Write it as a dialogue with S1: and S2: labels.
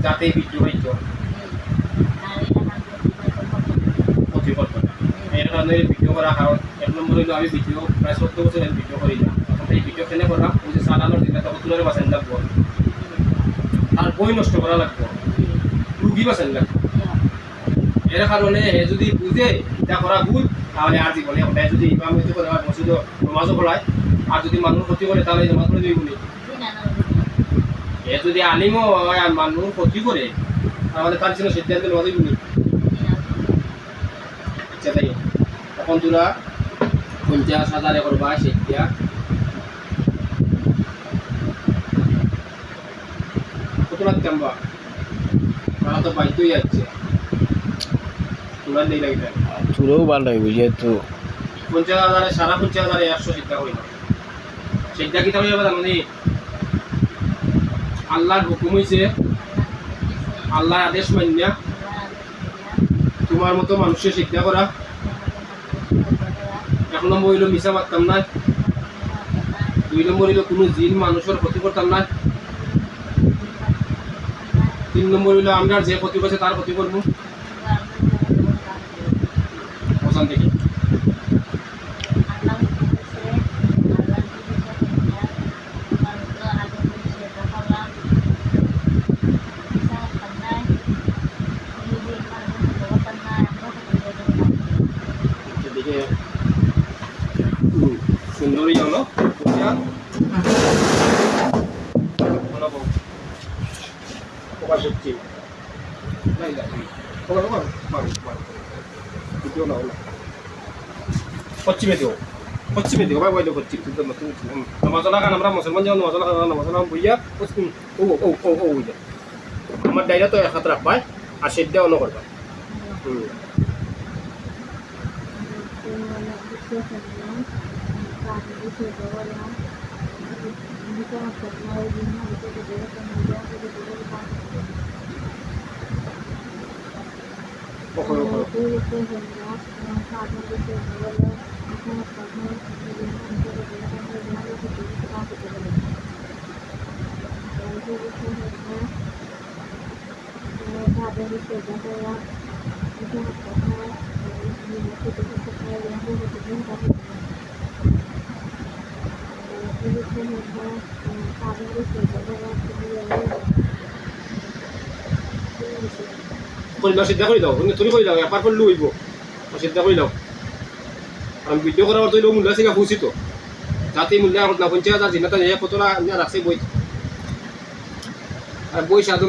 S1: যাতে ভিডিও হইতো ক্ষতি করতো না। এর কারণে ভিডিও করা কারণ এক নম্বর হইলো আমি ভিডিও প্রায় ৭০ বছর ভিডিও করি না। এখন এই ভিডিও কেন করলাম ওই যে চালানোর দিনে তখন তুলে বাঁচান লাগবো আর বই নষ্ট করা লাগবো রুগী বাঁচান লাগবো। এর কারণে যদি বুঝে এটা করা ভুল তাহলে আর জীবনে যদি ইমাম হইতে করে মসজিদ নমাজও পড়ায় আর যদি মানুষ ক্ষতি করে তাহলে নমাজ পড়ে দিই বলি যদি আলিমও মানুষ ক্ষতি করে তাহলে তার ছিল সিদ্ধান্ত নমাজ বলি। আচ্ছা তাই এখন তোরা 50,000 করবা সেটা কত লাগতাম বা তারা তো বাইতেই যাচ্ছে তোরা নেই লাগবে
S2: তোরও ভালো হইব যেহেতু
S1: 50,000 সারা 50,000 100 সিদ্ধা হইল সিদ্ধা কি তাহলে জানি আল্লাহর হুকুম হইছে আল্লাহর আদেশ মানিয়া তোমার মতো মানুষের সিদ্ধা করা। 1 নম্বর হইল মিশা মারতাম না। 2 নম্বর হইল কোনো জিন মানুষের ক্ষতি করতাম না। 3 নম্বর হইল আমরা যে ক্ষতি করছে তার ক্ষতি করবো ওখান থেকে। এদিকে সুন্দরী হলো পশ্চিমে দিও পশ্চিমে দিও ভাই বইলে পশ্চিম নামাজলা খান আমরা মুসলমান যাও নামাজলা বইয়া পশ্চিম ও ও ও ও আমার ডাইরা তো এক হাত রাখবাই আর সেটা অন্য করবা। সিদ্ধা করে দাও তুমি করে দাও এপার করলে হইব সিদ্ধা করে দাও আমি ভিডিও করার তো মূল্য আছে পৌঁছিত যাতে মূল্য না 50,000 জিনাটা কতটা রাখছে বই আর বই সাধনা